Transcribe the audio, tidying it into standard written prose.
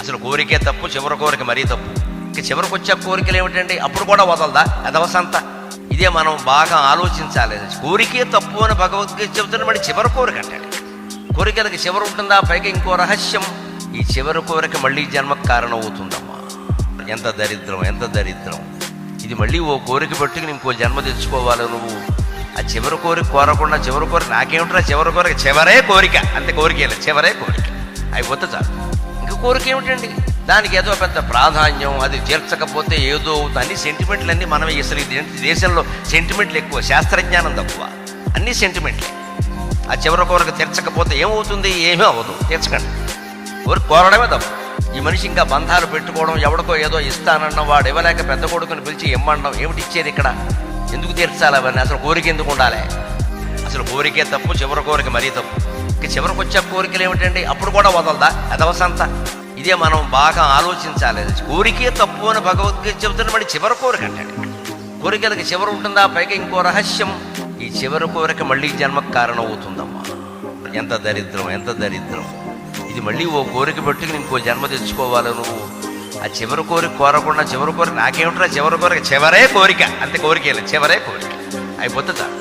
అసలు కోరికే తప్పు, చివరి కోరిక మరీ తప్పు. ఇంక చివరికి వచ్చే కోరికలు ఏమిటండి? అప్పుడు కూడా వదలదా అదవసంత? ఇదే మనం బాగా ఆలోచించాలి. కోరికే తప్పు అని భగవద్గీత చెబుతున్న మళ్ళీ చివరి కోరిక అంటాడు. కోరికలకి చివరి ఉంటుందా? పైగా ఇంకో రహస్యం, ఈ చివరి కోరిక మళ్ళీ జన్మకు కారణం అవుతుందమ్మా. ఎంత దరిద్రం, ఎంత దరిద్రం! ఇది మళ్ళీ ఓ కోరిక పెట్టుకుని ఇంకో జన్మ తెచ్చుకోవాలి నువ్వు. ఆ చివరి కోరిక కోరకుండా చివరి కోరిక నాకేమిట్రా చివరి కోరిక, చివరే కోరిక, అంతే. కోరిక చివరే కోరిక అయిపోతే చాలు. ఇంక కోరిక ఏమిటండి? దానికి ఏదో పెద్ద ప్రాధాన్యం, అది తీర్చకపోతే ఏదో అవుతుంది. అన్ని సెంటిమెంట్లు అన్నీ మనమే. అసలు ఈ దేశంలో సెంటిమెంట్లు ఎక్కువ, శాస్త్రజ్ఞానం తక్కువ. అన్నీ సెంటిమెంట్లే. ఆ చివరి కోరిక తీర్చకపోతే ఏమవుతుంది? ఏమీ అవ్వదు. తీర్చకండి. కోరిక కోరడమే తప్పు. ఈ మనిషి ఇంకా బంధాలు పెట్టుకోవడం, ఎవడికో ఏదో ఇస్తానన్న వాడు ఇవ్వలేక పెద్ద కొడుకుని పిలిచి ఇమ్మండం, ఏమిటి ఇచ్చేది ఇక్కడ? ఎందుకు తీర్చాలి అవన్నీ? అసలు కోరిక ఎందుకు ఉండాలి? అసలు కోరికే తప్పు, చివరి కోరిక మరీ తప్పు. ఇంక చివరికి వచ్చే కోరికలు ఏమిటండి? అప్పుడు కూడా వదలదా అదవసంత? ఇదే మనం బాగా ఆలోచించాలి. కోరికే తప్పు అని భగవద్గీత చెబుతున్న మళ్ళీ చివరి కోరిక అంటాడు. కోరికలకి చివరి ఉంటుందా? పైగా ఇంకో రహస్యం, ఈ చివరి కోరిక మళ్ళీ జన్మకు కారణం అవుతుందమ్మా. ఎంత దరిద్రం, ఎంత దరిద్రం! ఇది మళ్ళీ ఓ కోరిక పెట్టుకుని ఇంకో జన్మ తెచ్చుకోవాలి నువ్వు. ఆ చివరి కోరిక కోరకుండా చివరి కోరిక నాకేమిట్రా చివరి కోరిక, చివరే కోరిక, అంతే. కోరిక చివరే కోరిక అయిపోతే చాలు.